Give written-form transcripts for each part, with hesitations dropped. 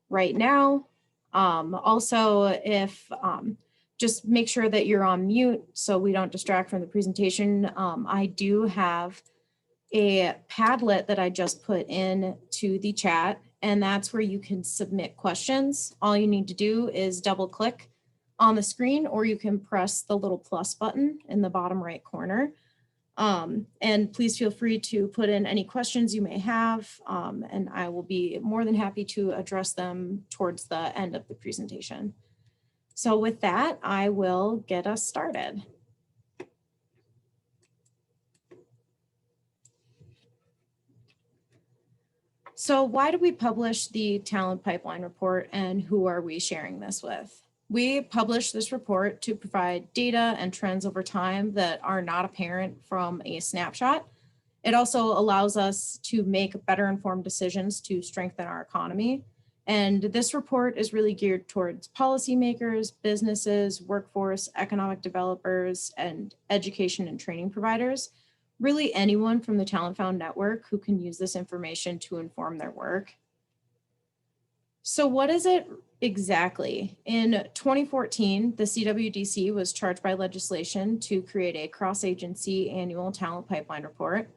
right now. Also, if just make sure that you're on mute so we don't distract from the presentation. I do have a Padlet that I just put in to the chat, and that's where you can submit questions. All you need to do is double click on the screen, or you can press the little plus button in the bottom right corner. And please feel free to put in any questions you may have, and I will be more than happy to address them towards the end of the presentation. So with that, I will get us started. So why do we publish the Talent Pipeline Report, and who are we sharing this with? We publish this report to provide data and trends over time that are not apparent from a snapshot. It also allows us to make better informed decisions to strengthen our economy. And this report is really geared towards policymakers, businesses, workforce, economic developers, and education and training providers. Really anyone from the Talent Found network who can use this information to inform their work. So what is it exactly? In 2014, the CWDC was charged by legislation to create a cross-agency annual talent pipeline report.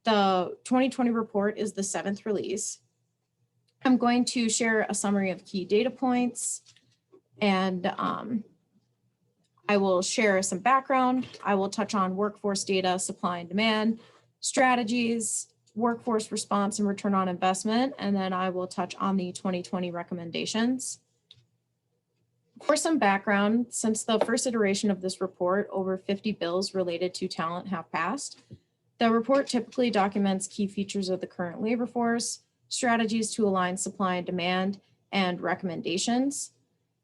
The 2020 report is the 7th release. I'm going to share a summary of key data points, and I will share some background. I will touch on workforce data, supply and demand, strategies, workforce response and return on investment, and then I will touch on the 2020 recommendations. For some background, since the first iteration of this report, over 50 bills related to talent have passed. The report typically documents key features of the current labor force, strategies to align supply and demand, and recommendations.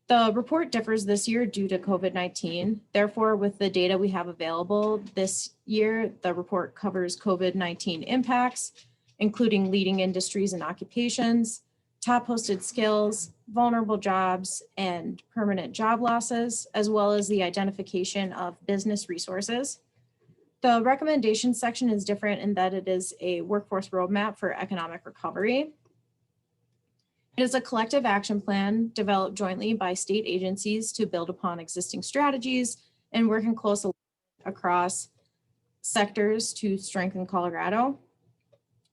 The report differs this year due to COVID-19. Therefore, with the data we have available this year, the report covers COVID-19 impacts, including leading industries and occupations, top posted skills, vulnerable jobs, and permanent job losses, as well as the identification of business resources. The recommendation section is different in that it is a workforce roadmap for economic recovery. It is a collective action plan developed jointly by state agencies to build upon existing strategies and working closely across sectors to strengthen Colorado.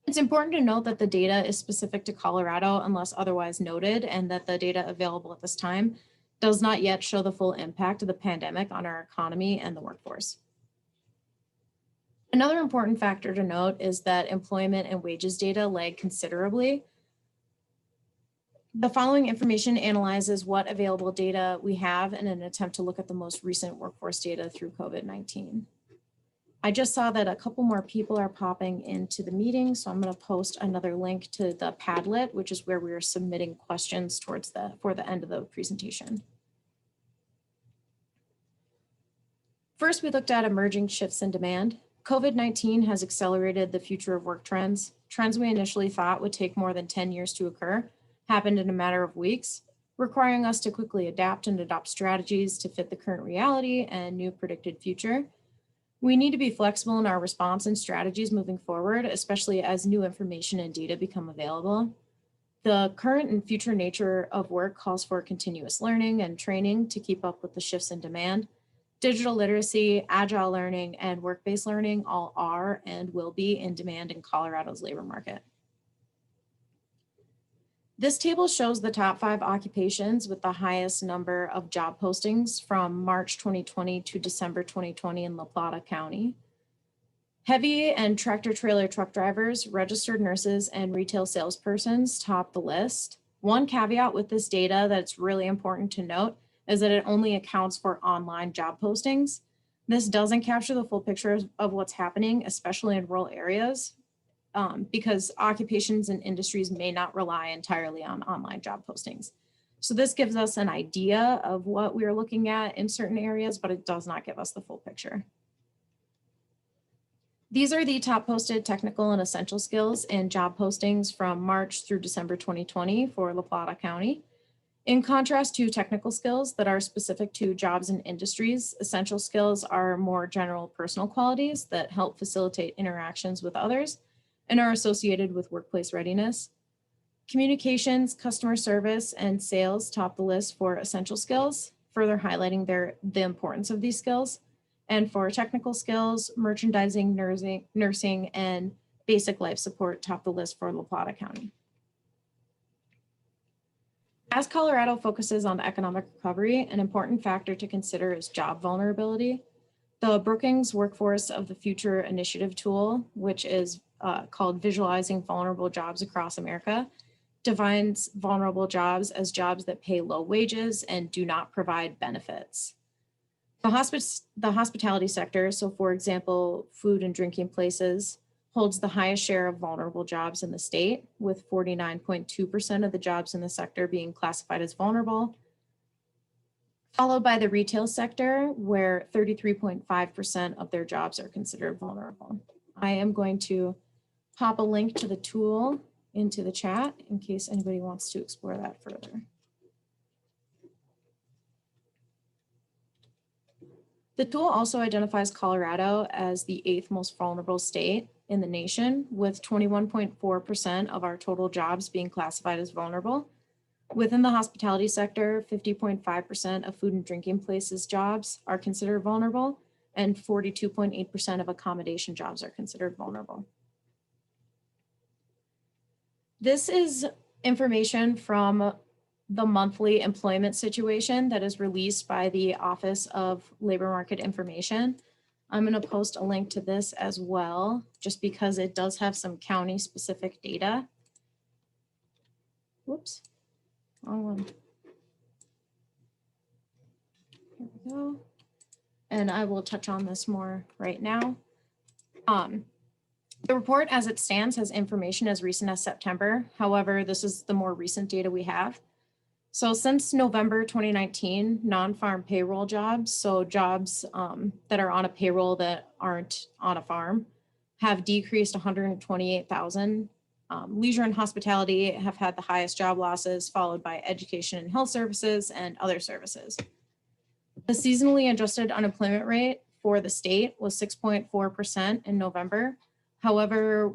It's important to note that the data is specific to Colorado unless otherwise noted, and that the data available at this time does not yet show the full impact of the pandemic on our economy and the workforce. Another important factor to note is that employment and wages data lag considerably. The following information analyzes what available data we have in an attempt to look at the most recent workforce data through COVID-19. I just saw that a couple more people are popping into the meeting, so I'm going to post another link to the Padlet, which is where we are submitting questions for the end of the presentation. First, we looked at emerging shifts in demand. COVID-19 has accelerated the future of work trends. Trends we initially thought would take more than 10 years to occur happened in a matter of weeks, requiring us to quickly adapt and adopt strategies to fit the current reality and new predicted future. We need to be flexible in our response and strategies moving forward, especially as new information and data become available. The current and future nature of work calls for continuous learning and training to keep up with the shifts in demand. Digital literacy, agile learning, and work-based learning all are and will be in demand in Colorado's labor market. This table shows the top 5 occupations with the highest number of job postings from March 2020 to December 2020 in La Plata County. Heavy and tractor trailer truck drivers, registered nurses, and retail salespersons top the list. One caveat with this data that's really important to note is that it only accounts for online job postings. This doesn't capture the full picture of what's happening, especially in rural areas, because occupations and industries may not rely entirely on online job postings. So this gives us an idea of what we're looking at in certain areas, but it does not give us the full picture. These are the top posted technical and essential skills in job postings from March through December 2020 for La Plata County. In contrast to technical skills that are specific to jobs and industries, essential skills are more general personal qualities that help facilitate interactions with others and are associated with workplace readiness. Communications, customer service, and sales top the list for essential skills, further highlighting the importance of these skills. And for technical skills, merchandising, nursing, and basic life support top the list for La Plata County. As Colorado focuses on economic recovery, an important factor to consider is job vulnerability. The Brookings Workforce of the Future Initiative tool, which is called Visualizing Vulnerable Jobs Across America, defines vulnerable jobs as jobs that pay low wages and do not provide benefits. The hospitality sector, so for example, food and drinking places, holds the highest share of vulnerable jobs in the state, with 49.2% of the jobs in the sector being classified as vulnerable, followed by the retail sector, where 33.5% of their jobs are considered vulnerable. I am going to pop a link to the tool into the chat in case anybody wants to explore that further. The tool also identifies Colorado as the 8th most vulnerable state in the nation, with 21.4% of our total jobs being classified as vulnerable. Within the hospitality sector, 50.5% of food and drinking places jobs are considered vulnerable, and 42.8% of accommodation jobs are considered vulnerable. This is information from the monthly employment situation that is released by the Office of Labor Market Information. I'm going to post a link to this as well, just because it does have some county specific data. Whoops, wrong one. Here we go. And I will touch on this more right now. The report as it stands has information as recent as September. However, this is the more recent data we have. So since November 2019, non-farm payroll jobs, so jobs that are on a payroll that aren't on a farm, have decreased 128,000. Leisure and hospitality have had the highest job losses, followed by education and health services and other services. The seasonally adjusted unemployment rate for the state was 6.4% in November. However,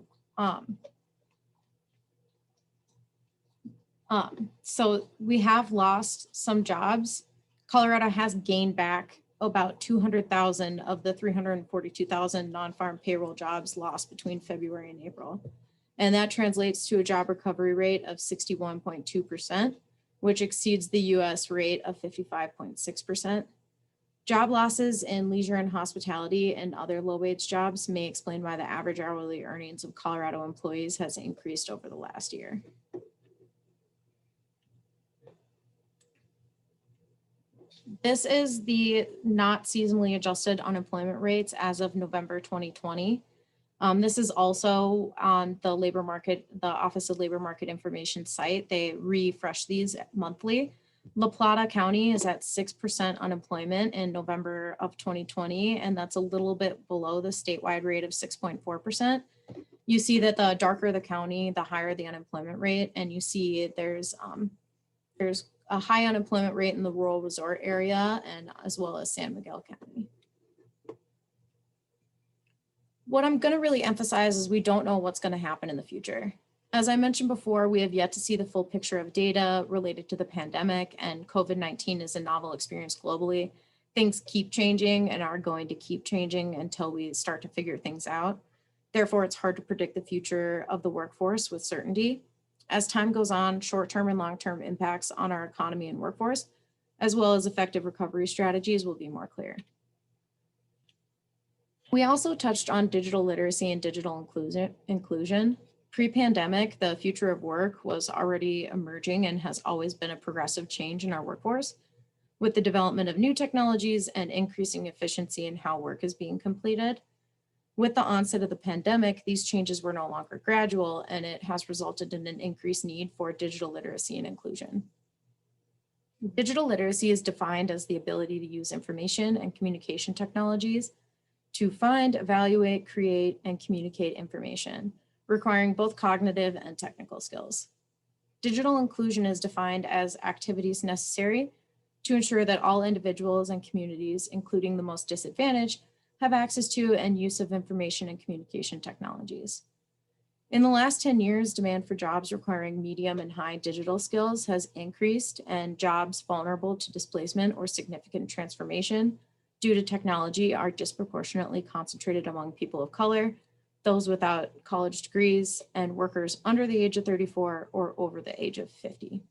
so we have lost some jobs. Colorado has gained back about 200,000 of the 342,000 non-farm payroll jobs lost between February and April. And that translates to a job recovery rate of 61.2%, which exceeds the US rate of 55.6%. Job losses in leisure and hospitality and other low-wage jobs may explain why the average hourly earnings of Colorado employees has increased over the last year. This is the not seasonally adjusted unemployment rates as of November 2020. This is also on the labor market, the Office of Labor Market Information site. They refresh these monthly. La Plata County is at 6% unemployment in November of 2020, and that's a little bit below the statewide rate of 6.4%. You see that the darker the county, the higher the unemployment rate, and you see there's a high unemployment rate in the rural resort area and as well as San Miguel County. What I'm going to really emphasize is we don't know what's going to happen in the future. As I mentioned before, we have yet to see the full picture of data related to the pandemic, and COVID-19 is a novel experience globally. Things keep changing and are going to keep changing until we start to figure things out. Therefore, it's hard to predict the future of the workforce with certainty. As time goes on, short-term and long-term impacts on our economy and workforce, as well as effective recovery strategies, will be more clear. We also touched on digital literacy and digital inclusion. Pre-pandemic, the future of work was already emerging and has always been a progressive change in our workforce, with the development of new technologies and increasing efficiency in how work is being completed. With the onset of the pandemic, these changes were no longer gradual, and it has resulted in an increased need for digital literacy and inclusion. Digital literacy is defined as the ability to use information and communication technologies to find, evaluate, create, and communicate information, requiring both cognitive and technical skills. Digital inclusion is defined as activities necessary to ensure that all individuals and communities, including the most disadvantaged, have access to and use of information and communication technologies. In the last 10 years, demand for jobs requiring medium and high digital skills has increased, and jobs vulnerable to displacement or significant transformation due to technology are disproportionately concentrated among people of color, those without college degrees, and workers under the age of 34 or over the age of 50.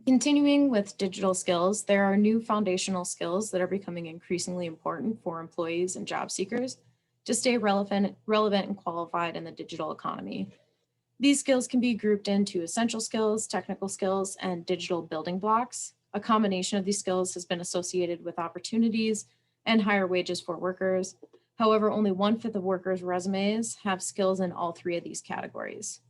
Continuing with digital skills, there are new foundational skills that are becoming increasingly important for employees and job seekers to stay relevant and qualified in the digital economy. These skills can be grouped into essential skills, technical skills, and digital building blocks. A combination of these skills has been associated with opportunities and higher wages for workers. However, only 1/5 of workers' resumes have skills in all three of these categories.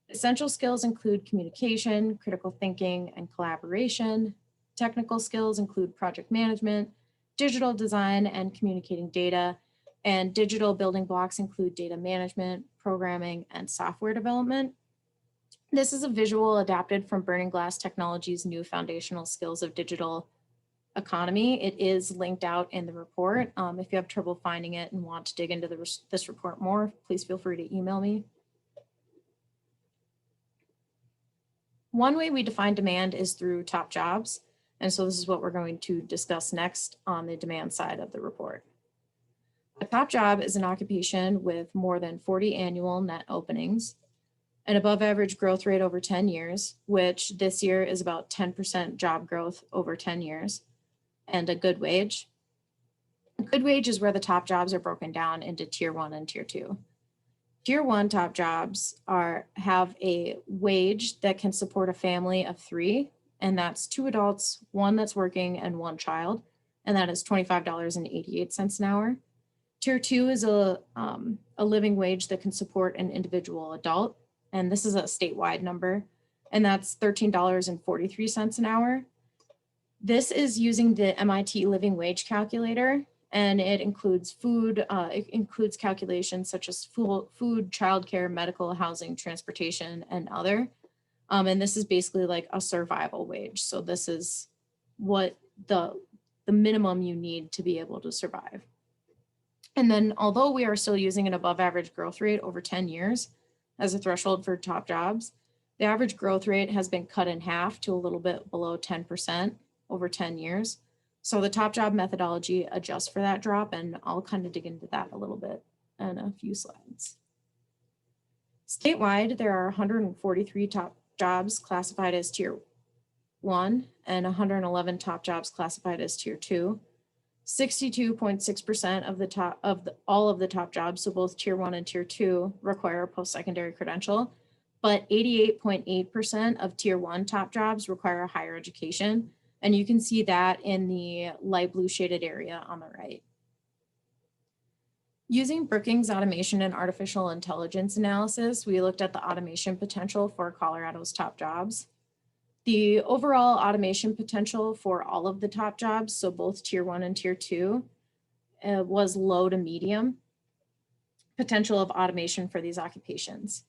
Essential skills include communication, critical thinking, and collaboration. Technical skills include project management, digital design, and communicating data. And digital building blocks include data management, programming, and software development. This is a visual adapted from Burning Glass Technologies' new foundational skills of digital economy. It is linked out in the report. If you have trouble finding it and want to dig into this report more, please feel free to email me. One way we define demand is through top jobs. And so this is what we're going to discuss next on the demand side of the report. A top job is an occupation with more than 40 annual net openings, an above average growth rate over 10 years, which this year is about 10% job growth over 10 years, and a good wage. A good wage is where the top jobs are broken down into tier 1 and tier 2. Tier 1 top jobs have a wage that can support a family of 3, and that's 2 adults, 1 that's working, and 1 child, and that is $25.88 an hour. Tier 2 is a living wage that can support an individual adult, and this is a statewide number, and that's $13.43 an hour. This is using the MIT Living Wage Calculator, and it includes food, it includes calculations such as food, childcare, medical, housing, transportation, and other. And this is basically like a survival wage. So this is what the minimum you need to be able to survive. And then although we are still using an above average growth rate over 10 years as a threshold for top jobs, the average growth rate has been cut in half to a little bit below 10% over 10 years. So the top job methodology adjusts for that drop, and I'll kind of dig into that a little bit in a few slides. Statewide, there are 143 top jobs classified as tier 1 and 111 top jobs classified as tier 2. 62.6% all of the top jobs, so both tier 1 and tier 2, require a post-secondary credential, but 88.8% of tier 1 top jobs require a higher education. And you can see that in the light blue shaded area on the right. Using Brookings automation and artificial intelligence analysis, we looked at the automation potential for Colorado's top jobs. The overall automation potential for all of the top jobs, so both tier 1 and tier 2, was low to medium potential of automation for these occupations.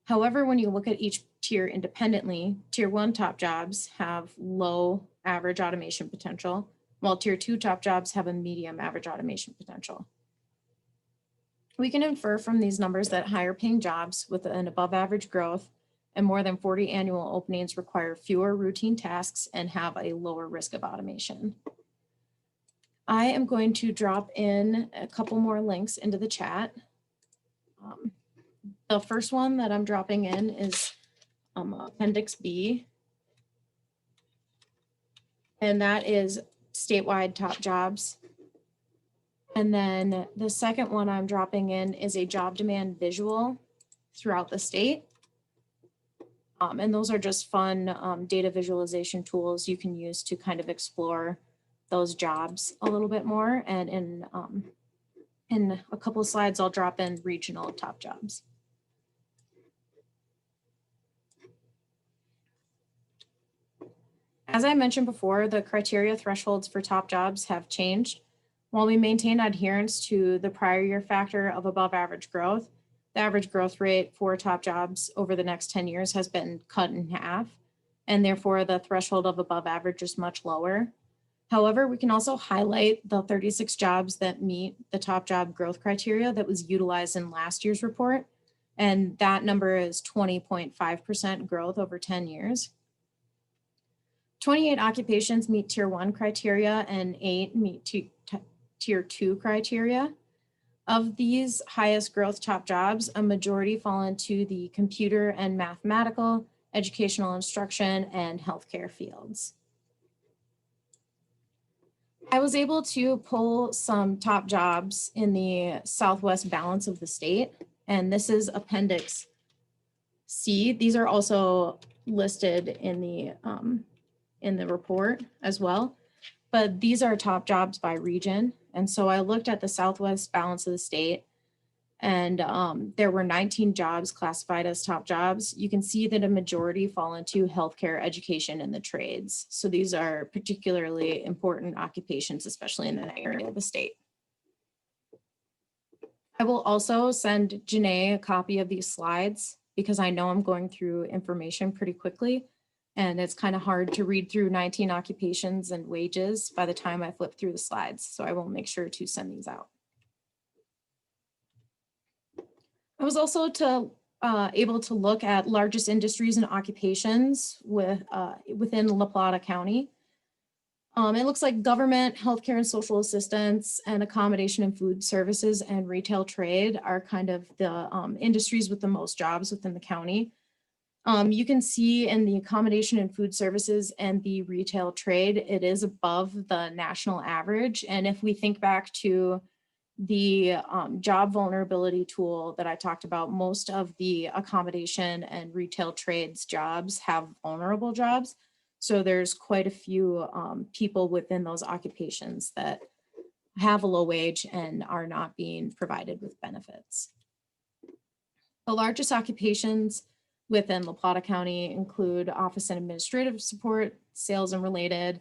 However, when you look at each tier independently, tier 1 top jobs have low average automation potential, while tier 2 top jobs have a medium average automation potential. We can infer from these numbers that higher paying jobs with an above average growth and more than 40 annual openings require fewer routine tasks and have a lower risk of automation. I am going to drop in a couple more links into the chat. The first one that I'm dropping in is Appendix B, and that is statewide top jobs. And then the second one I'm dropping in is a job demand visual throughout the state. And those are just fun data visualization tools you can use to kind of explore those jobs a little bit more. And in a couple of slides, I'll drop in regional top jobs. As I mentioned before, the criteria thresholds for top jobs have changed. While we maintain adherence to the prior year factor of above average growth, the average growth rate for top jobs over the next 10 years has been cut in half, and therefore the threshold of above average is much lower. However, we can also highlight the 36 jobs that meet the top job growth criteria that was utilized in last year's report. And that number is 20.5% growth over 10 years. 28 occupations meet tier 1 criteria and 8 meet tier 2 criteria. Of these highest growth top jobs, a majority fall into the computer and mathematical, educational instruction, and healthcare fields. I was able to pull some top jobs in the southwest balance of the state, and this is Appendix C. These are also listed in the report as well, but these are top jobs by region. And so I looked at the southwest balance of the state, and there were 19 jobs classified as top jobs. You can see that a majority fall into healthcare, education, and the trades. So these are particularly important occupations, especially in that area of the state. I will also send Janae a copy of these slides because I know I'm going through information pretty quickly, and it's kind of hard to read through 19 occupations and wages by the time I flip through the slides. So I will make sure to send these out. I was also able to look at largest industries and occupations within La Plata County. It looks like government, healthcare and social assistance, and accommodation and food services and retail trade are kind of the industries with the most jobs within the county. You can see in the accommodation and food services and the retail trade, it is above the national average. And if we think back to the job vulnerability tool that I talked about, most of the accommodation and retail trades jobs have vulnerable jobs. So there's quite a few people within those occupations that have a low wage and are not being provided with benefits. The largest occupations within La Plata County include office and administrative support, sales and related.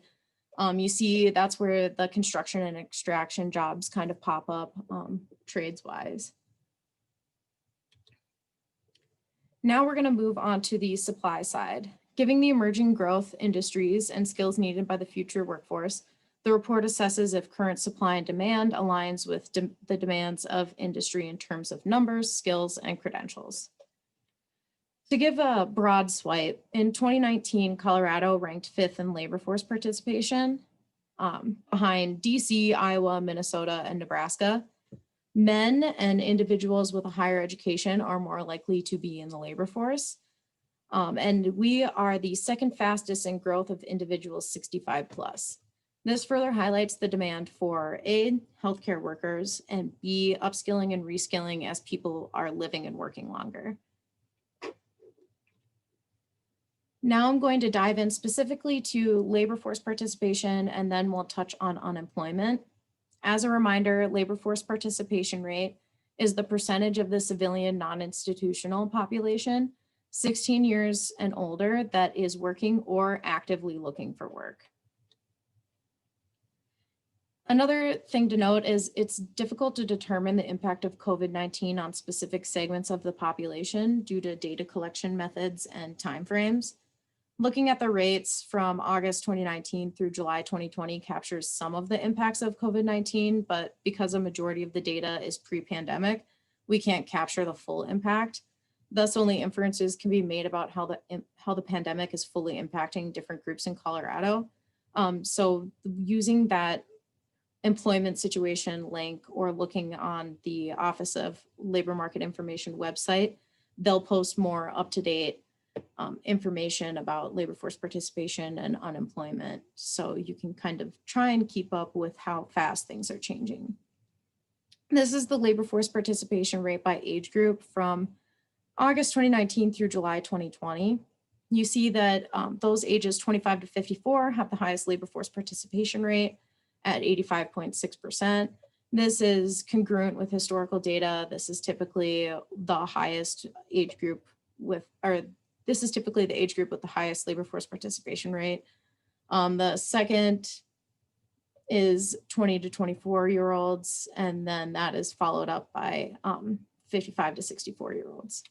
You see that's where the construction and extraction jobs kind of pop up trades-wise. Now we're going to move on to the supply side. Given the emerging growth industries and skills needed by the future workforce, the report assesses if current supply and demand aligns with the demands of industry in terms of numbers, skills, and credentials. To give a broad swipe, in 2019, Colorado ranked 5th in labor force participation, behind DC, Iowa, Minnesota, and Nebraska. Men and individuals with a higher education are more likely to be in the labor force. And we are the second fastest in growth of individuals 65 plus. This further highlights the demand for A, healthcare workers, and B, upskilling and reskilling as people are living and working longer. Now I'm going to dive in specifically to labor force participation, and then we'll touch on unemployment. As a reminder, labor force participation rate is the percentage of the civilian non-institutional population 16 years and older that is working or actively looking for work. Another thing to note is it's difficult to determine the impact of COVID-19 on specific segments of the population due to data collection methods and timeframes. Looking at the rates from August 2019 through July 2020 captures some of the impacts of COVID-19, but because a majority of the data is pre-pandemic, we can't capture the full impact. Thus, only inferences can be made about how the pandemic is fully impacting different groups in Colorado. So using that employment situation link or looking on the Office of Labor Market Information website, they'll post more up-to-date information about labor force participation and unemployment. So you can kind of try and keep up with how fast things are changing. This is the labor force participation rate by age group from August 2019 through July 2020. You see that those ages 25 to 54 have the highest labor force participation rate at 85.6%. This is congruent with historical data. This is typically the highest age group this is typically the age group with the highest labor force participation rate. The second is 20 to 24-year-olds, and then that is followed up by 55 to 64-year-olds.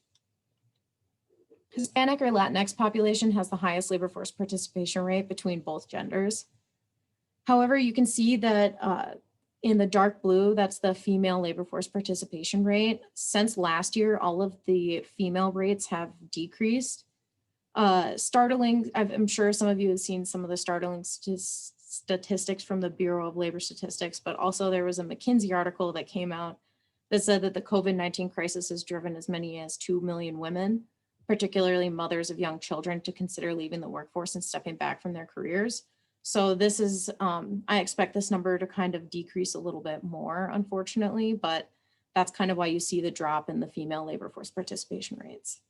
Hispanic or Latinx population has the highest labor force participation rate between both genders. However, you can see that in the dark blue, that's the female labor force participation rate. Since last year, all of the female rates have decreased. Startling, I'm sure some of you have seen some of the startling statistics from the Bureau of Labor Statistics, but also there was a McKinsey article that came out that said that the COVID-19 crisis has driven as many as 2 million women, particularly mothers of young children, to consider leaving the workforce and stepping back from their careers. So this is, I expect this number to kind of decrease a little bit more, unfortunately, but that's kind of why you see the drop in the female labor force participation rates.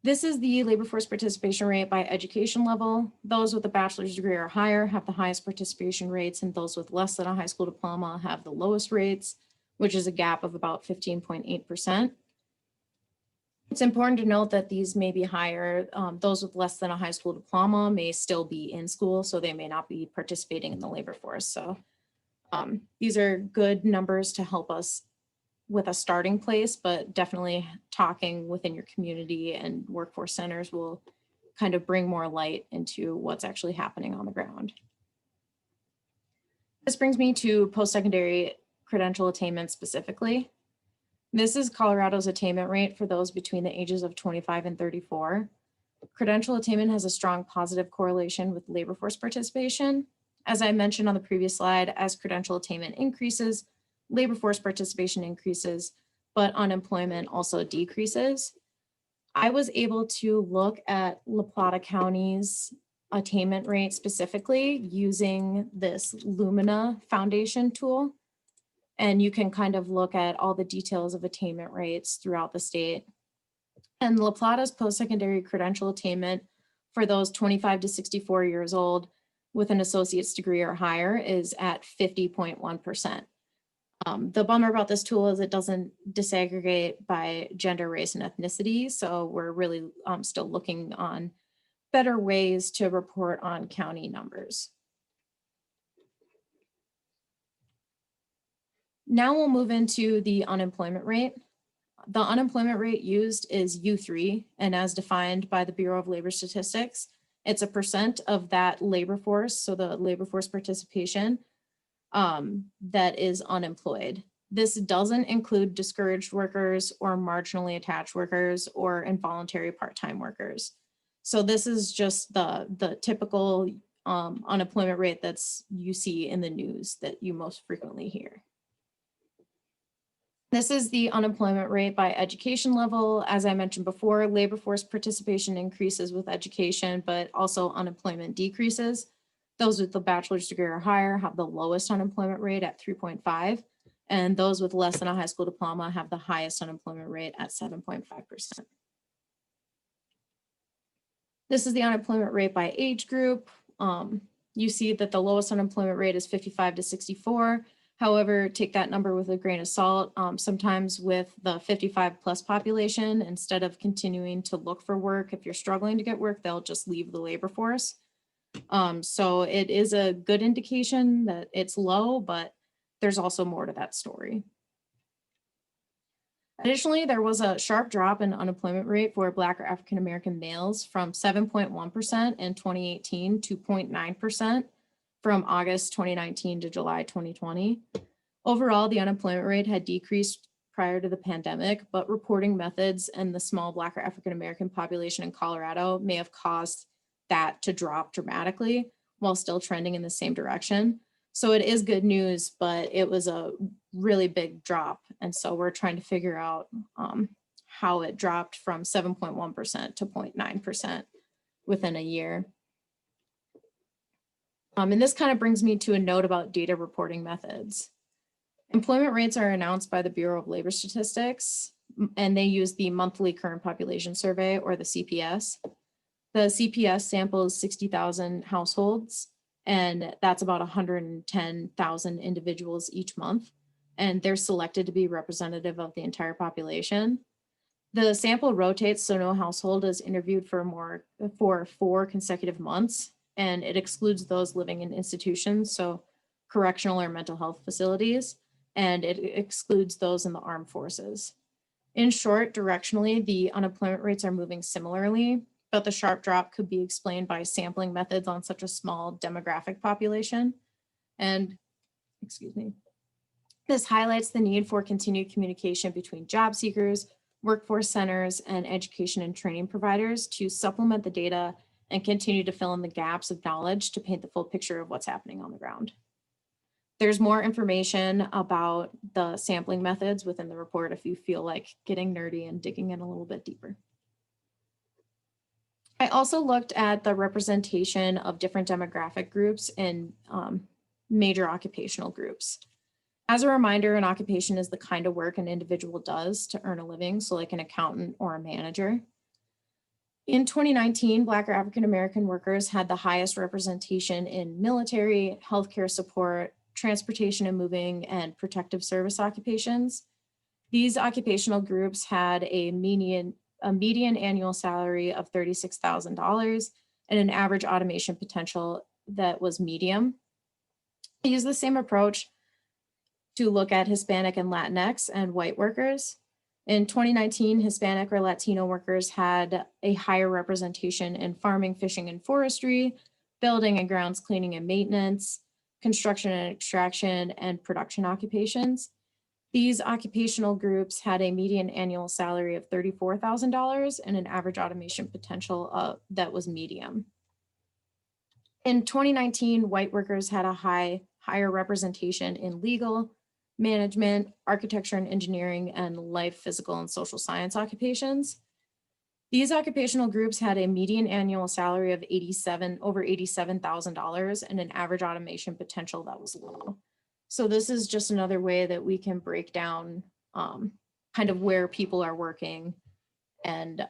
This is the labor force participation rate by education level. Those with a bachelor's degree or higher have the highest participation rates, and those with less than a high school diploma have the lowest rates, which is a gap of about 15.8%. It's important to note that these may be higher. Those with less than a high school diploma may still be in school, so they may not be participating in the labor force. So these are good numbers to help us with a starting place, but definitely talking within your community and workforce centers will kind of bring more light into what's actually happening on the ground. This brings me to post-secondary credential attainment specifically. This is Colorado's attainment rate for those between the ages of 25 and 34. Credential attainment has a strong positive correlation with labor force participation. As I mentioned on the previous slide, as credential attainment increases, labor force participation increases, but unemployment also decreases. I was able to look at La Plata County's attainment rate specifically using this Lumina Foundation tool. And you can kind of look at all the details of attainment rates throughout the state. And La Plata's post-secondary credential attainment for those 25 to 64 years old with an associate's degree or higher is at 50.1%. The bummer about this tool is it doesn't disaggregate by gender, race, and ethnicity. So we're really still looking on better ways to report on county numbers. Now we'll move into the unemployment rate. The unemployment rate used is U3, and as defined by the Bureau of Labor Statistics, it's a percent of that labor force, so the labor force participation, that is unemployed. This doesn't include discouraged workers or marginally attached workers or involuntary part-time workers. So this is just the typical unemployment rate that's you see in the news that you most frequently hear. This is the unemployment rate by education level. As I mentioned before, labor force participation increases with education, but also unemployment decreases. Those with the bachelor's degree or higher have the lowest unemployment rate at 3.5, and those with less than a high school diploma have the highest unemployment rate at 7.5%. This is the unemployment rate by age group. You see that the lowest unemployment rate is 55 to 64. However, take that number with a grain of salt. Sometimes with the 55 plus population, instead of continuing to look for work, if you're struggling to get work, they'll just leave the labor force. So it is a good indication that it's low, but there's also more to that story. Additionally, there was a sharp drop in unemployment rate for Black or African American males from 7.1% in 2018 to 0.9% from August 2019 to July 2020. Overall, the unemployment rate had decreased prior to the pandemic, but reporting methods and the small Black or African American population in Colorado may have caused that to drop dramatically while still trending in the same direction. So it is good news, but it was a really big drop. And so we're trying to figure out how it dropped from 7.1% to 0.9% within a year. And this kind of brings me to a note about data reporting methods. Employment rates are announced by the Bureau of Labor Statistics, and they use the monthly current population survey, or the CPS. The CPS samples 60,000 households, and that's about 110,000 individuals each month, and they're selected to be representative of the entire population. The sample rotates, so no household is interviewed for 4 consecutive months, and it excludes those living in institutions, so correctional or mental health facilities, and it excludes those in the armed forces. In short, directionally, the unemployment rates are moving similarly, but the sharp drop could be explained by sampling methods on such a small demographic population. And, excuse me, this highlights the need for continued communication between job seekers, workforce centers, and education and training providers to supplement the data and continue to fill in the gaps of knowledge to paint the full picture of what's happening on the ground. There's more information about the sampling methods within the report if you feel like getting nerdy and digging in a little bit deeper. I also looked at the representation of different demographic groups in major occupational groups. As a reminder, an occupation is the kind of work an individual does to earn a living, so like an accountant or a manager. In 2019, Black or African American workers had the highest representation in military, healthcare support, transportation and moving, and protective service occupations. These occupational groups had a median annual salary of $36,000 and an average automation potential that was medium. I use the same approach to look at Hispanic and Latinx and white workers. In 2019, Hispanic or Latino workers had a higher representation in farming, fishing, and forestry, building and grounds cleaning and maintenance, construction and extraction, and production occupations. These occupational groups had a median annual salary of $34,000 and an average automation potential that was medium. In 2019, white workers had a higher representation in legal, management, architecture and engineering, and life, physical, and social science occupations. These occupational groups had a median annual salary of over $87,000 and an average automation potential that was low. So this is just another way that we can break down kind of where people are working and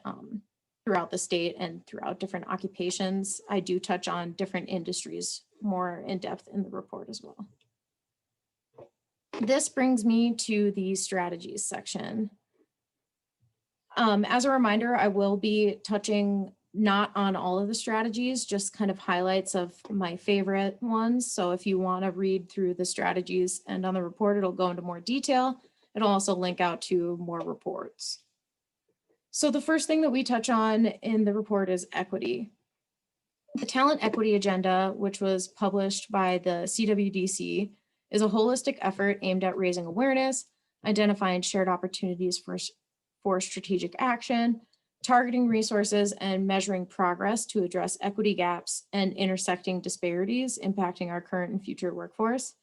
throughout the state and throughout different occupations. I do touch on different industries more in depth in the report as well. This brings me to the strategies section. As a reminder, I will be touching not on all of the strategies, just kind of highlights of my favorite ones. So if you want to read through the strategies and on the report, it'll go into more detail. It'll also link out to more reports. So the first thing that we touch on in the report is equity. The Talent Equity Agenda, which was published by the CWDC, is a holistic effort aimed at raising awareness, identifying shared opportunities for strategic action, targeting resources, and measuring progress to address equity gaps and intersecting disparities impacting our current and future workforce.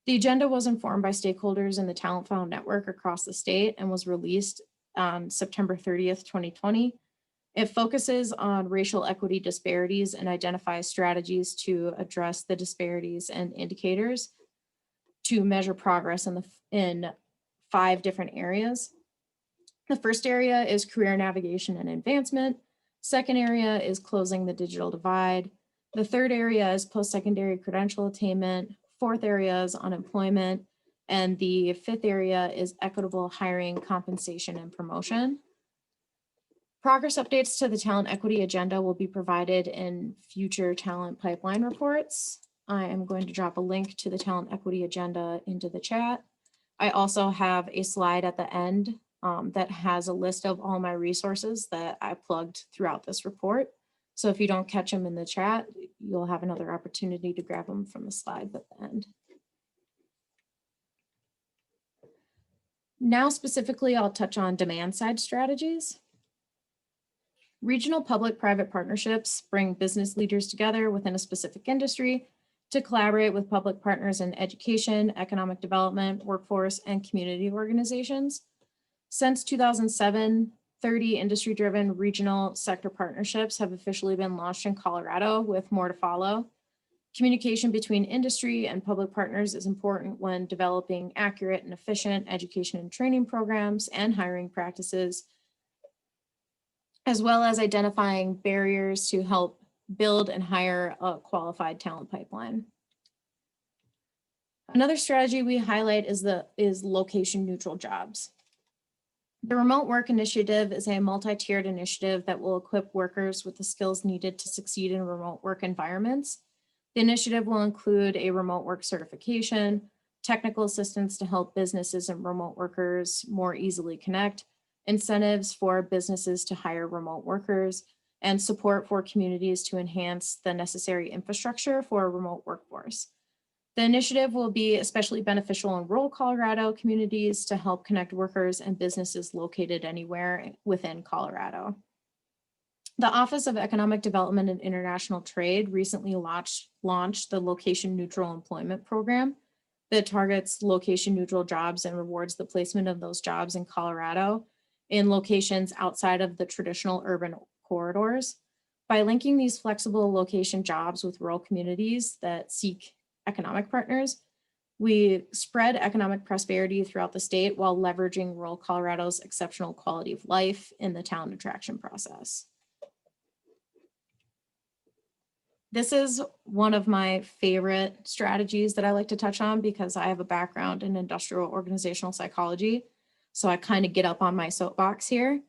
The agenda was informed by stakeholders in the Talent Funnel network across the state and was released on September 30th, 2020. It focuses on racial equity disparities and identifies strategies to address the disparities and indicators to measure progress in 5 different areas. The first area is career navigation and advancement. Second area is closing the digital divide. The third area is post-secondary credential attainment. Fourth area is unemployment. And the fifth area is equitable hiring, compensation, and promotion. Progress updates to the Talent Equity Agenda will be provided in future talent pipeline reports. I am going to drop a link to the Talent Equity Agenda into the chat. I also have a slide at the end that has a list of all my resources that I plugged throughout this report. So if you don't catch them in the chat, you'll have another opportunity to grab them from the slide at the end. Now specifically, I'll touch on demand side strategies. Regional public-private partnerships bring business leaders together within a specific industry to collaborate with public partners in education, economic development, workforce, and community organizations. Since 2007, 30 industry-driven regional sector partnerships have officially been launched in Colorado, with more to follow. Communication between industry and public partners is important when developing accurate and efficient education and training programs and hiring practices, as well as identifying barriers to help build and hire a qualified talent pipeline. Another strategy we highlight is location neutral jobs. The Remote Work Initiative is a multi-tiered initiative that will equip workers with the skills needed to succeed in remote work environments. The initiative will include a remote work certification, technical assistance to help businesses and remote workers more easily connect, incentives for businesses to hire remote workers, and support for communities to enhance the necessary infrastructure for a remote workforce. The initiative will be especially beneficial in rural Colorado communities to help connect workers and businesses located anywhere within Colorado. The Office of Economic Development and International Trade recently launched the Location Neutral Employment Program that targets location neutral jobs and rewards the placement of those jobs in Colorado in locations outside of the traditional urban corridors. By linking these flexible location jobs with rural communities that seek economic partners, we spread economic prosperity throughout the state while leveraging rural Colorado's exceptional quality of life in the talent attraction process. This is one of my favorite strategies that I like to touch on because I have a background in industrial organizational psychology. So I kind of get up on my soapbox here,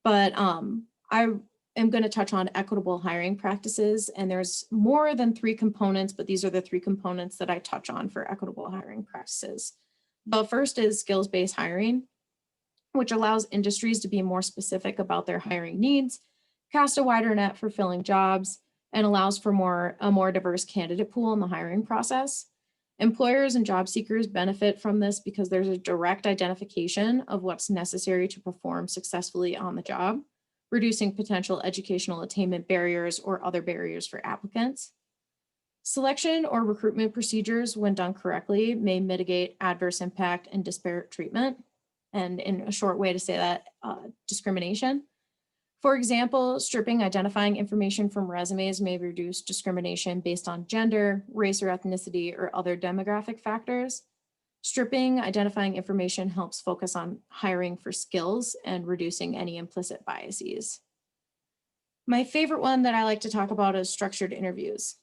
but I am going to touch on equitable hiring practices, and there's more than 3 components, but these are the 3 components that I touch on for equitable hiring practices. The first is skills-based hiring, which allows industries to be more specific about their hiring needs, cast a wider net for filling jobs, and allows for a more diverse candidate pool in the hiring process. Employers and job seekers benefit from this because there's a direct identification of what's necessary to perform successfully on the job, reducing potential educational attainment barriers or other barriers for applicants. Selection or recruitment procedures, when done correctly, may mitigate adverse impact and disparate treatment. And in a short way to say that, discrimination. For example, stripping identifying information from resumes may reduce discrimination based on gender, race or ethnicity, or other demographic factors. Stripping identifying information helps focus on hiring for skills and reducing any implicit biases. My favorite one that I like to talk about is structured interviews.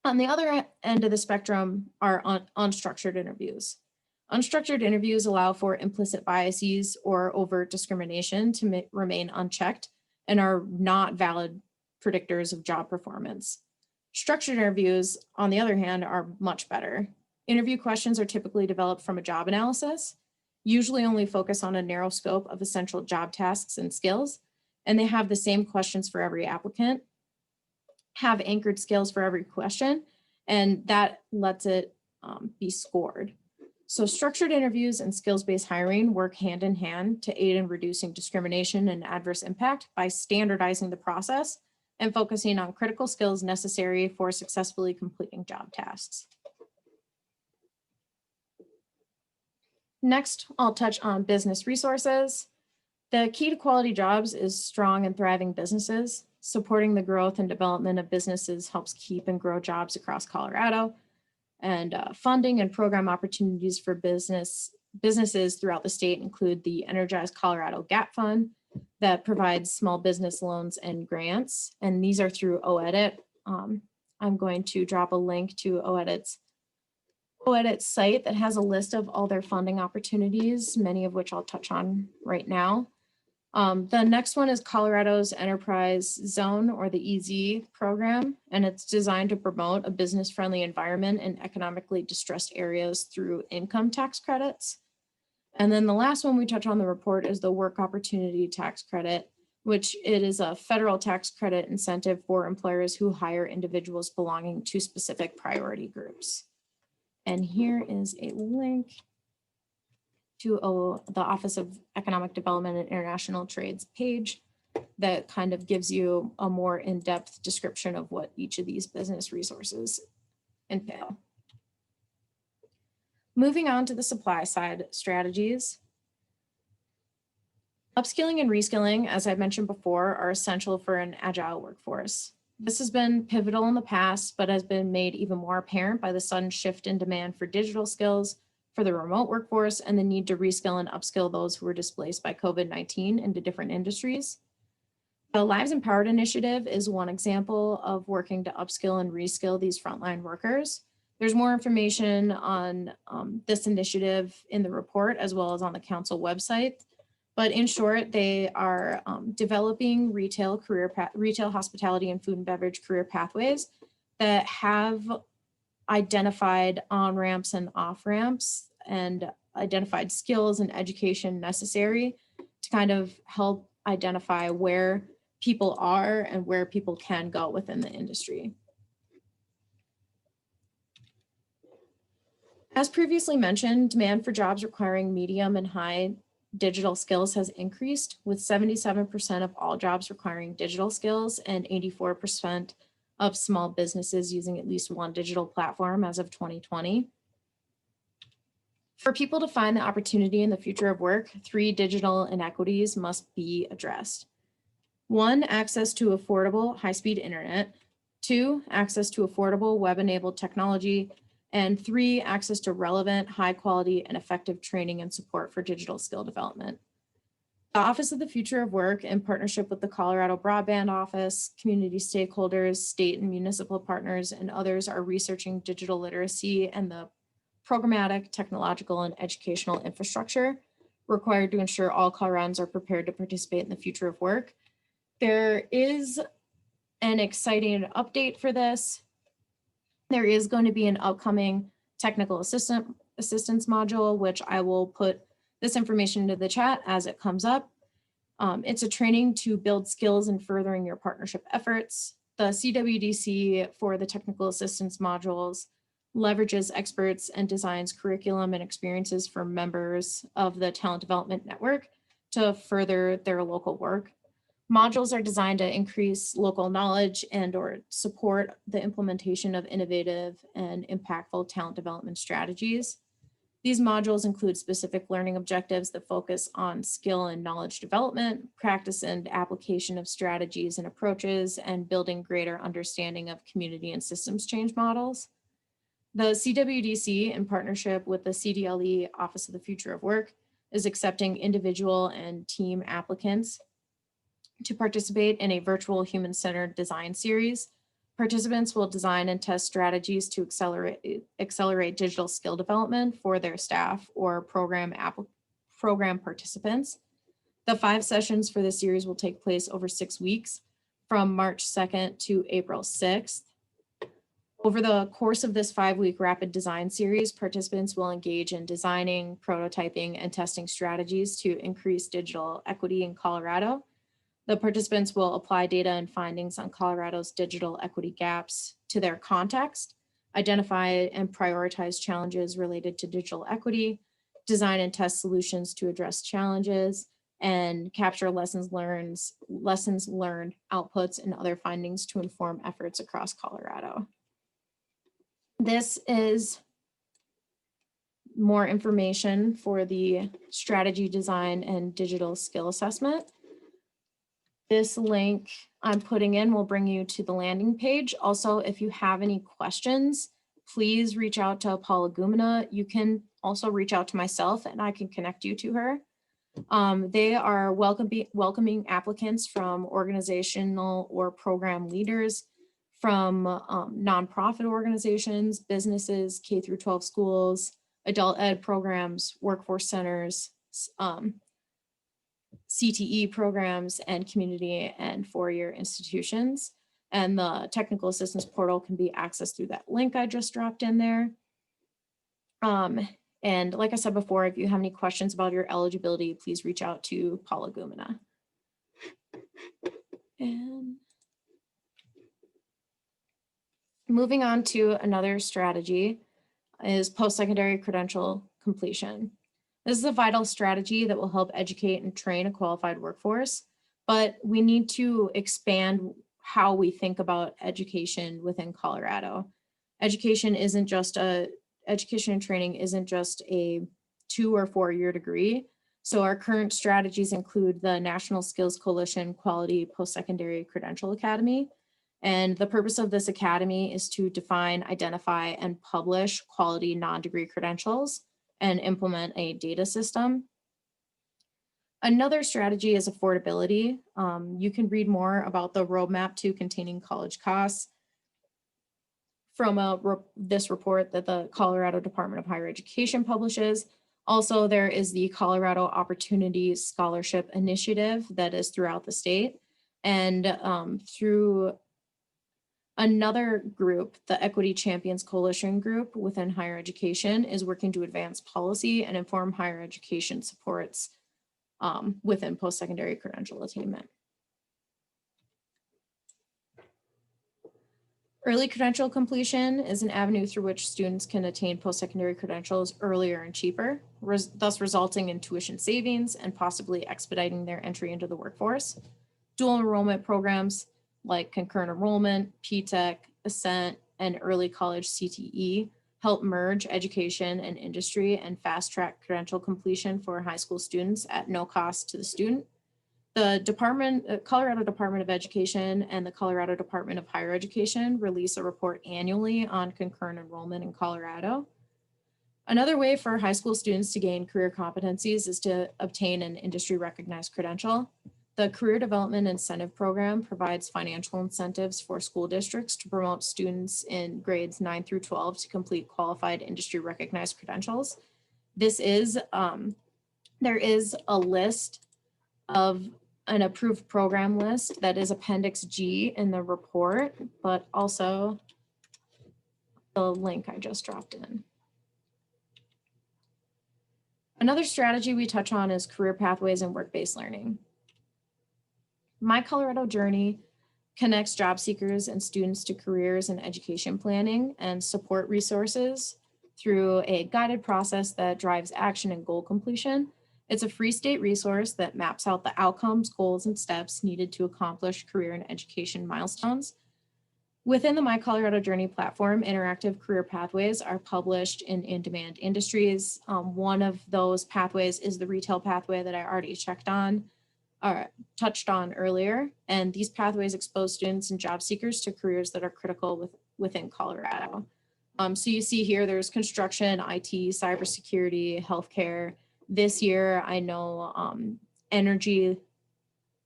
On the other end of the spectrum are unstructured interviews. Unstructured interviews allow for implicit biases or overt discrimination to remain unchecked and are not valid predictors of job performance. Structured interviews, on the other hand, are much better. Interview questions are typically developed from a job analysis, usually only focus on a narrow scope of essential job tasks and skills, and they have the same questions for every applicant, have anchored skills for every question, and that lets it be scored. So structured interviews and skills-based hiring work hand in hand to aid in reducing discrimination and adverse impact by standardizing the process and focusing on critical skills necessary for successfully completing job tasks. Next, I'll touch on business resources. The key to quality jobs is strong and thriving businesses. Supporting the growth and development of businesses helps keep and grow jobs across Colorado. And funding and program opportunities for businesses throughout the state include the Energize Colorado Gap Fund that provides small business loans and grants. And these are through OEDIT. I'm going to drop a link to OEDIT's site that has a list of all their funding opportunities, many of which I'll touch on right now. The next one is Colorado's Enterprise Zone, or the EZ program, and it's designed to promote a business-friendly environment in economically distressed areas through income tax credits. And then the last one we touch on the report is the Work Opportunity Tax Credit, which it is a federal tax credit incentive for employers who hire individuals belonging to specific priority groups. And here is a link to the Office of Economic Development and International Trade's page that kind of gives you a more in-depth description of what each of these business resources entail. Moving on to the supply side strategies. Upskilling and reskilling, as I mentioned before, are essential for an agile workforce. This has been pivotal in the past, but has been made even more apparent by the sudden shift in demand for digital skills, for the remote workforce, and the need to reskill and upskill those who were displaced by COVID-19 into different industries. The Lives Empowered initiative is one example of working to upskill and reskill these frontline workers. There's more information on this initiative in the report, as well as on the council website. But in short, they are developing retail, hospitality, and food and beverage career pathways that have identified on-ramps and off-ramps and identified skills and education necessary to kind of help identify where people are and where people can go within the industry. As previously mentioned, demand for jobs requiring medium and high digital skills has increased, with 77% of all jobs requiring digital skills and 84% of small businesses using at least one digital platform as of 2020. For people to find the opportunity in the future of work, 3 digital inequities must be addressed. 1, access to affordable high-speed internet. 2, access to affordable web-enabled technology. And 3, access to relevant, high-quality, and effective training and support for digital skill development. The Office of the Future of Work, in partnership with the Colorado Broadband Office, community stakeholders, state and municipal partners, and others, are researching digital literacy and the programmatic, technological, and educational infrastructure required to ensure all Coloradans are prepared to participate in the future of work. There is an exciting update for this. There is going to be an upcoming technical assistance module, which I will put this information into the chat as it comes up. It's a training to build skills in furthering your partnership efforts. The CWDC for the technical assistance modules leverages experts and designs curriculum and experiences for members of the Talent Development Network to further their local work. Modules are designed to increase local knowledge and or support the implementation of innovative and impactful talent development strategies. These modules include specific learning objectives that focus on skill and knowledge development, practice and application of strategies and approaches, and building greater understanding of community and systems change models. The CWDC, in partnership with the CDLE Office of the Future of Work, is accepting individual and team applicants to participate in a virtual human-centered design series. Participants will design and test strategies to accelerate digital skill development for their staff or program participants. The 5 sessions for this series will take place over 6 weeks from March 2nd to April 6th. Over the course of this 5-week rapid design series, participants will engage in designing, prototyping, and testing strategies to increase digital equity in Colorado. The participants will apply data and findings on Colorado's digital equity gaps to their context, identify and prioritize challenges related to digital equity, design and test solutions to address challenges, and capture lessons learned, outputs, and other findings to inform efforts across Colorado. This is more information for the strategy design and digital skill assessment. This link I'm putting in will bring you to the landing page. Also, if you have any questions, please reach out to Paula Gumina. You can also reach out to myself and I can connect you to her. They are welcoming applicants from organizational or program leaders, from nonprofit organizations, businesses, K-12 schools, adult ed programs, workforce centers, CTE programs, and community and four-year institutions. And the technical assistance portal can be accessed through that link I just dropped in there. And like I said before, if you have any questions about your eligibility, please reach out to Paula Gumina. And moving on to another strategy is post-secondary credential completion. This is a vital strategy that will help educate and train a qualified workforce, but we need to expand how we think about education within Colorado. Education and training isn't just a 2 or 4 year degree. So our current strategies include the National Skills Coalition Quality Post-Secondary Credential Academy. And the purpose of this academy is to define, identify, and publish quality non-degree credentials and implement a data system. Another strategy is affordability. You can read more about the roadmap to containing college costs from this report that the Colorado Department of Higher Education publishes. Also, there is the Colorado Opportunity Scholarship Initiative that is throughout the state. And through another group, the Equity Champions Coalition group within higher education, is working to advance policy and inform higher education supports within post-secondary credential attainment. Early credential completion is an avenue through which students can attain post-secondary credentials earlier and cheaper, thus resulting in tuition savings and possibly expediting their entry into the workforce. Dual enrollment programs like concurrent enrollment, PTEC, Ascent, and early college CTE help merge education and industry and fast track credential completion for high school students at no cost to the student. The Colorado Department of Education and the Colorado Department of Higher Education release a report annually on concurrent enrollment in Colorado. Another way for high school students to gain career competencies is to obtain an industry recognized credential. The Career Development Incentive Program provides financial incentives for school districts to promote students in grades 9 through 12 to complete qualified industry recognized credentials. There is a list of an approved program list that is Appendix G in the report, but also the link I just dropped in. Another strategy we touch on is career pathways and work-based learning. My Colorado Journey connects job seekers and students to careers and education planning and support resources through a guided process that drives action and goal completion. It's a free state resource that maps out the outcomes, goals, and steps needed to accomplish career and education milestones. Within the My Colorado Journey platform, interactive career pathways are published in in-demand industries. One of those pathways is the retail pathway that I already touched on earlier. And these pathways expose students and job seekers to careers that are critical within Colorado. So you see here, there's construction, IT, cybersecurity, healthcare. This year, I know energy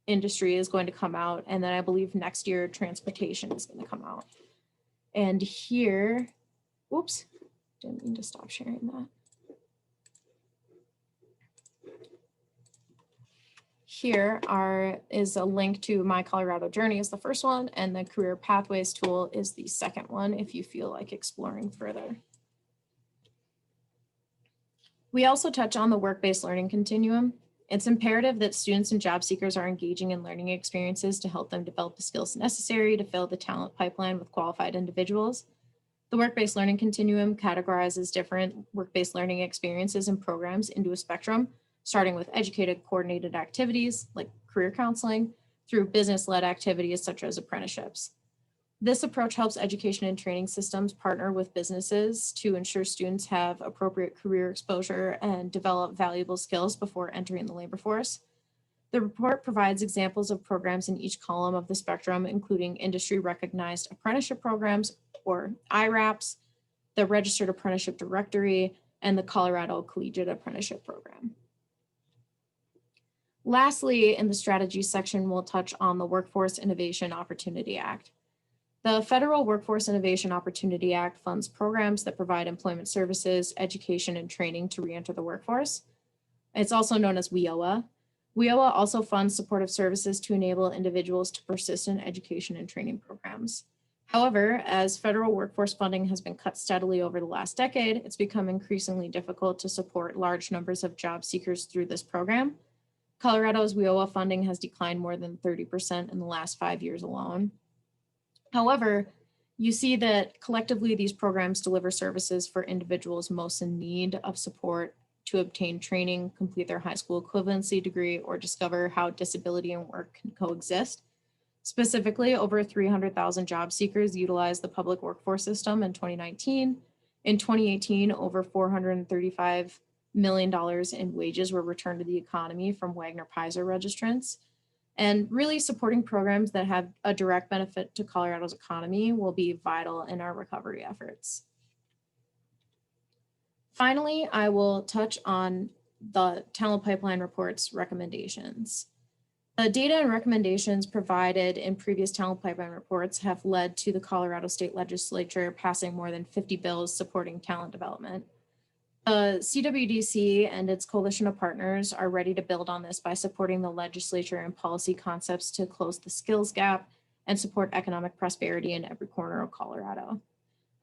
industry is going to come out, and then I believe next year transportation is going to come out. And here, whoops, didn't mean to stop sharing that. Here is a link to My Colorado Journey is the first one, and the Career Pathways tool is the second one if you feel like exploring further. We also touch on the work-based learning continuum. It's imperative that students and job seekers are engaging in learning experiences to help them develop the skills necessary to fill the talent pipeline with qualified individuals. The work-based learning continuum categorizes different work-based learning experiences and programs into a spectrum, starting with educated coordinated activities like career counseling through business-led activities such as apprenticeships. This approach helps education and training systems partner with businesses to ensure students have appropriate career exposure and develop valuable skills before entering the labor force. The report provides examples of programs in each column of the spectrum, including industry recognized apprenticeship programs or IRAPs, the Registered Apprenticeship Directory, and the Colorado Collegiate Apprenticeship Program. Lastly, in the strategy section, we'll touch on the Workforce Innovation Opportunity Act. The Federal Workforce Innovation Opportunity Act funds programs that provide employment services, education, and training to reenter the workforce. It's also known as WIOA. WIOA also funds supportive services to enable individuals to persist in education and training programs. However, as federal workforce funding has been cut steadily over the last decade, it's become increasingly difficult to support large numbers of job seekers through this program. Colorado's WIOA funding has declined more than 30% in the last 5 years alone. However, you see that collectively these programs deliver services for individuals most in need of support to obtain training, complete their high school equivalency degree, or discover how disability and work can coexist. Specifically, over 300,000 job seekers utilized the public workforce system in 2019. In 2018, over $435 million in wages were returned to the economy from Wagner-Peiser registrants. And really supporting programs that have a direct benefit to Colorado's economy will be vital in our recovery efforts. Finally, I will touch on the Talent Pipeline Report's recommendations. The data and recommendations provided in previous Talent Pipeline reports have led to the Colorado State Legislature passing more than 50 bills supporting talent development. The CWDC and its coalition of partners are ready to build on this by supporting the legislature and policy concepts to close the skills gap and support economic prosperity in every corner of Colorado.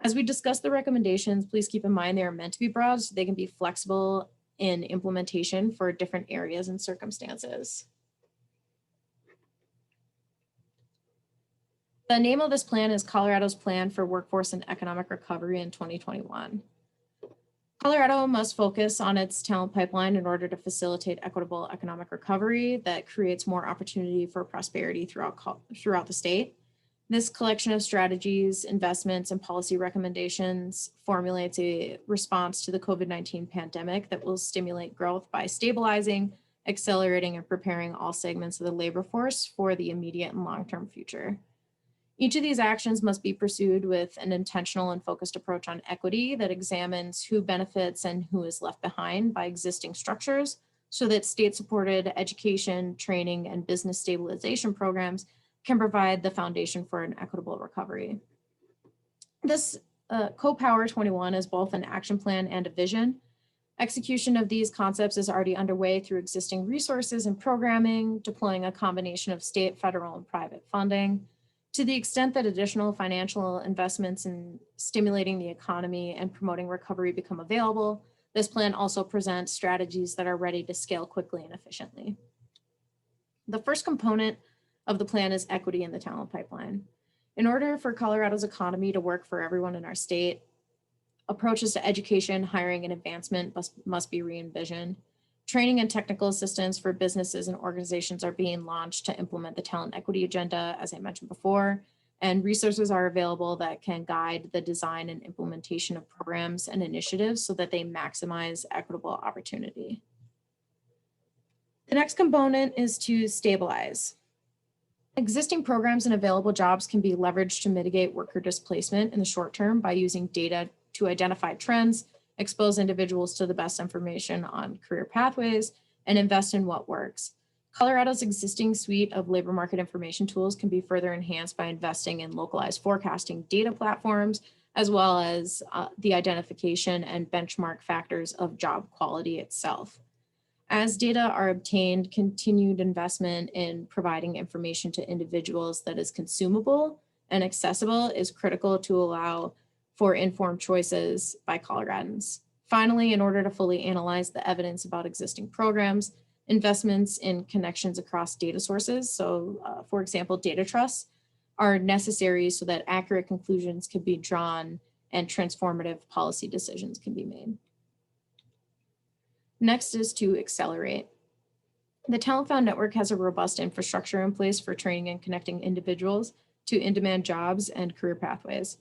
As we discuss the recommendations, please keep in mind they are meant to be broad, so they can be flexible in implementation for different areas and circumstances. The name of this plan is Colorado's Plan for Workforce and Economic Recovery in 2021. Colorado must focus on its talent pipeline in order to facilitate equitable economic recovery that creates more opportunity for prosperity throughout the state. This collection of strategies, investments, and policy recommendations formulates a response to the COVID-19 pandemic that will stimulate growth by stabilizing, accelerating, and preparing all segments of the labor force for the immediate and long-term future. Each of these actions must be pursued with an intentional and focused approach on equity that examines who benefits and who is left behind by existing structures so that state-supported education, training, and business stabilization programs can provide the foundation for an equitable recovery. This CoPower 21 is both an action plan and a vision. Execution of these concepts is already underway through existing resources and programming, deploying a combination of state, federal, and private funding. To the extent that additional financial investments in stimulating the economy and promoting recovery become available, this plan also presents strategies that are ready to scale quickly and efficiently. The first component of the plan is equity in the talent pipeline. In order for Colorado's economy to work for everyone in our state, approaches to education, hiring, and advancement must be re-envisioned. Training and technical assistance for businesses and organizations are being launched to implement the talent equity agenda, as I mentioned before, and resources are available that can guide the design and implementation of programs and initiatives so that they maximize equitable opportunity. The next component is to stabilize. Existing programs and available jobs can be leveraged to mitigate worker displacement in the short term by using data to identify trends, expose individuals to the best information on career pathways, and invest in what works. Colorado's existing suite of labor market information tools can be further enhanced by investing in localized forecasting data platforms, as well as the identification and benchmark factors of job quality itself. As data are obtained, continued investment in providing information to individuals that is consumable and accessible is critical to allow for informed choices by Coloradans. Finally, in order to fully analyze the evidence about existing programs, investments in connections across data sources, so for example, data trusts, are necessary so that accurate conclusions can be drawn and transformative policy decisions can be made. Next is to accelerate. The Talent Found Network has a robust infrastructure in place for training and connecting individuals to in-demand jobs and career pathways.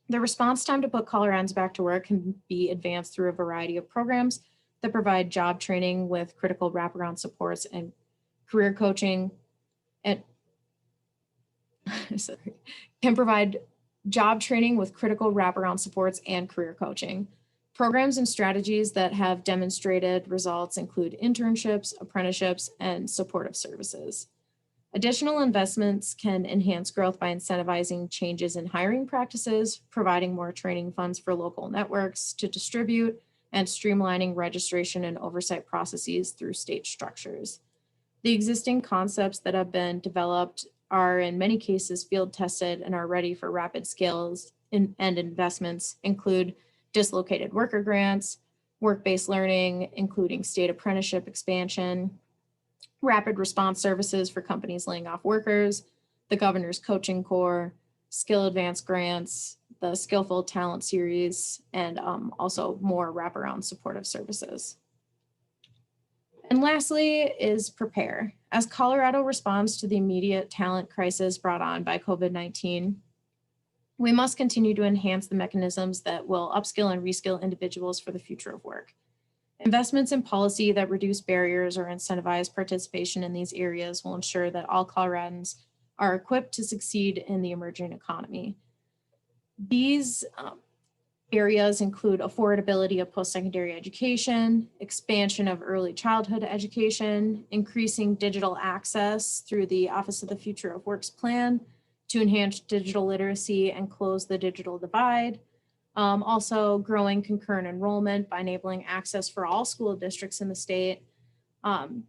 The response time to put Coloradans back to work can be advanced through a variety of programs that provide job training with critical wraparound supports and career coaching, and can provide job training with critical wraparound supports and career coaching. Programs and strategies that have demonstrated results include internships, apprenticeships, and supportive services. Additional investments can enhance growth by incentivizing changes in hiring practices, providing more training funds for local networks to distribute, and streamlining registration and oversight processes through state structures. The existing concepts that have been developed are in many cases field tested and are ready for rapid scales and investments include dislocated worker grants, work-based learning, including state apprenticeship expansion, rapid response services for companies laying off workers, the Governor's Coaching Corps, Skill Advance grants, the Skillful Talent Series, and also more wraparound supportive services. And lastly is prepare. As Colorado responds to the immediate talent crisis brought on by COVID-19, we must continue to enhance the mechanisms that will upskill and reskill individuals for the future of work. Investments in policy that reduce barriers or incentivize participation in these areas will ensure that all Coloradans are equipped to succeed in the emerging economy. These areas include affordability of post-secondary education, expansion of early childhood education, increasing digital access through the Office of the Future of Work's plan to enhance digital literacy and close the digital divide. Also growing concurrent enrollment by enabling access for all school districts in the state,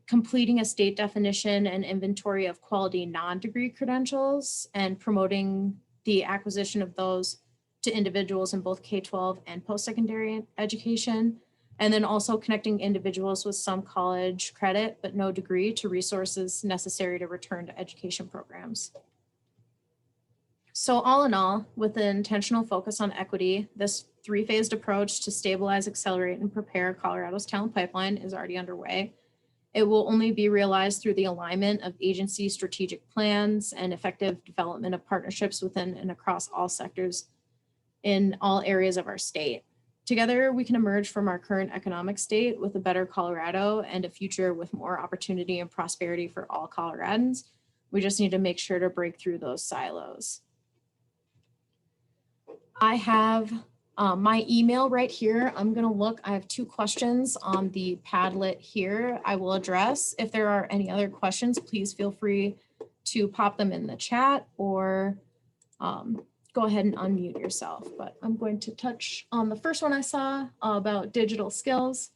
completing a state definition and inventory of quality non-degree credentials and promoting the acquisition of those to individuals in both K-12 and post-secondary education, and then also connecting individuals with some college credit but no degree to resources necessary to return to education programs. So all in all, with an intentional focus on equity, this three-phased approach to stabilize, accelerate, and prepare Colorado's talent pipeline is already underway. It will only be realized through the alignment of agency strategic plans and effective development of partnerships within and across all sectors in all areas of our state. Together, we can emerge from our current economic state with a better Colorado and a future with more opportunity and prosperity for all Coloradans. We just need to make sure to break through those silos. I have my email right here. I'm going to look. I have 2 questions on the Padlet here I will address. If there are any other questions, please feel free to pop them in the chat or go ahead and unmute yourself. But I'm going to touch on the first one I saw about digital skills.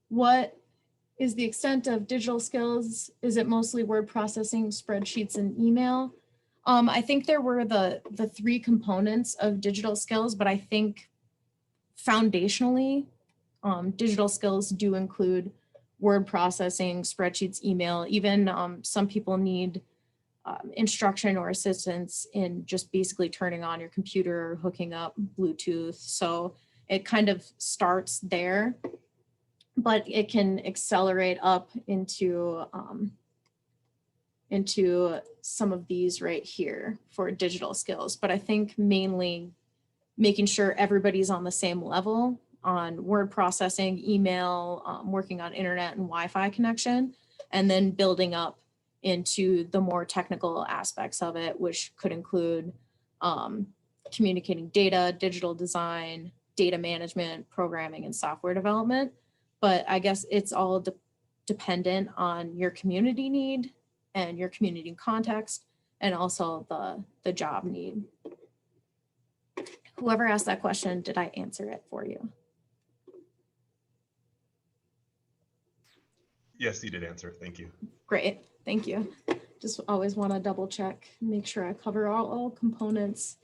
What is the extent of digital skills? Is it mostly word processing, spreadsheets, and email? I think there were the 3 components of digital skills, but I think foundationally, digital skills do include word processing, spreadsheets, email. Even some people need instruction or assistance in just basically turning on your computer, hooking up Bluetooth. So it kind of starts there, but it can accelerate up into some of these right here for digital skills. But I think mainly making sure everybody's on the same level on word processing, email, working on internet and Wi-Fi connection, and then building up into the more technical aspects of it, which could include communicating data, digital design, data management, programming, and software development. But I guess it's all dependent on your community need and your community context, and also the job need. Whoever asked that question, did I answer it for you? Yes, you did answer it. Thank you. Great, thank you. Just always want to double check, make sure I cover all components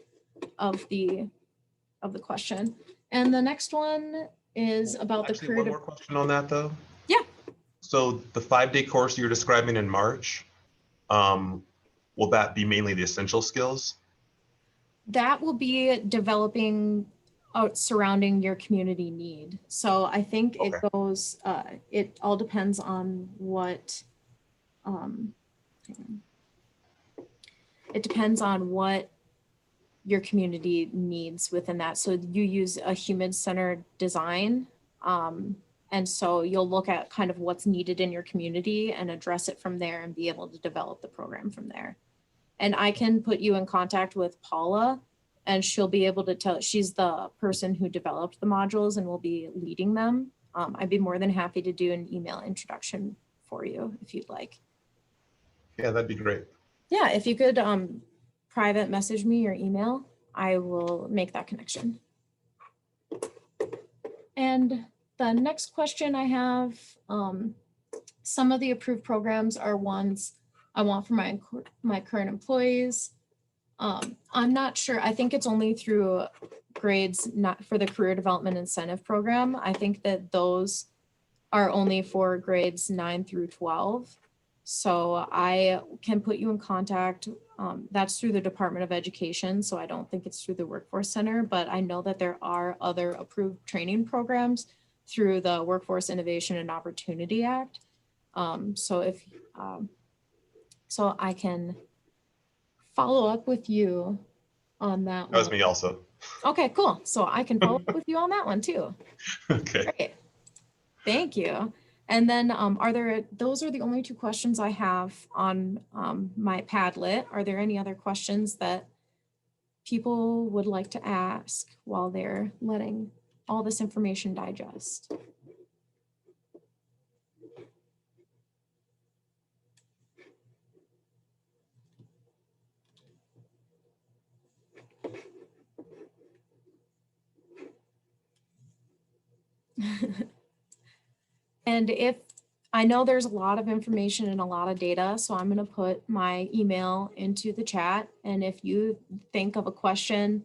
of the question. And the next one is about Actually, the career. one more question on that though. Yeah. So the 5-day course you're describing in March, will that be mainly the essential skills? That will be developing surrounding your community need. So I think it goes, it all depends on what, it depends on what your community needs within that. So you use a human-centered design. And so you'll look at kind of what's needed in your community and address it from there and be able to develop the program from there. And I can put you in contact with Paula, and she'll be able to tell, she's the person who developed the modules and will be leading them. I'd be more than happy to do an email introduction for you if you'd like. Yeah, that'd be great. Yeah, if you could private message me your email, I will make that connection. And the next question I have, some of the approved programs are ones I want for my current employees. I'm not sure. I think it's only through grades, not for the career development incentive program. I think that those are only for grades 9 through 12. So I can put you in contact. That's through the Department of Education. So I don't think it's through the Workforce Center, but I know that there are other approved training programs through the Workforce Innovation and Opportunity Act. So I can follow up with you on that one. That was me also. Okay, cool. So I can follow up with you on that one too. Okay. Great. Thank you. And then those are the only 2 questions I have on my Padlet. Are there any other questions that people would like to ask while they're letting all this information digest? And if I know there's a lot of information and a lot of data, so I'm going to put my email into the chat. And if you think of a question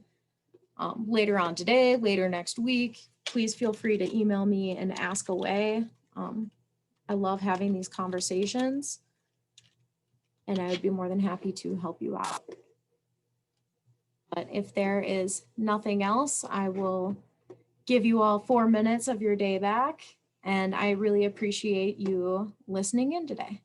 later on today, later next week, please feel free to email me and ask away. I love having these conversations, and I would be more than happy to help you out. But if there is nothing else, I will give you all 4 minutes of your day back. And I really appreciate you listening in today.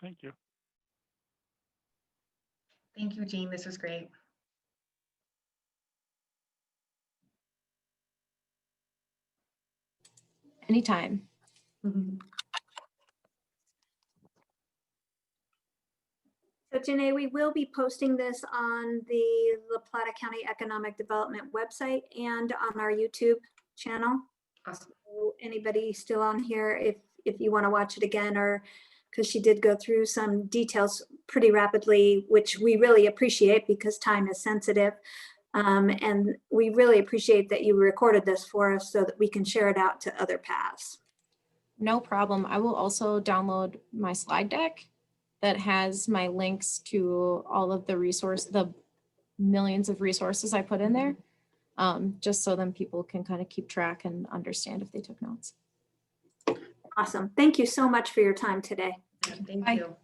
Thank you. Thank you, Jean. This was great. Anytime. So Janae, we will be posting this on the La Plata County Economic Development website and on our YouTube channel. Awesome. So anybody still on here, if you want to watch it again, or because she did go through some details pretty rapidly, which we really appreciate because time is sensitive. And we really appreciate that you recorded this for us so that we can share it out to other paths. No problem. I will also download my slide deck that has my links to all of the millions of resources I put in there, just so then people can kind of keep track and understand if they took notes. Awesome. Thank you so much for your time today. Thank Bye. you.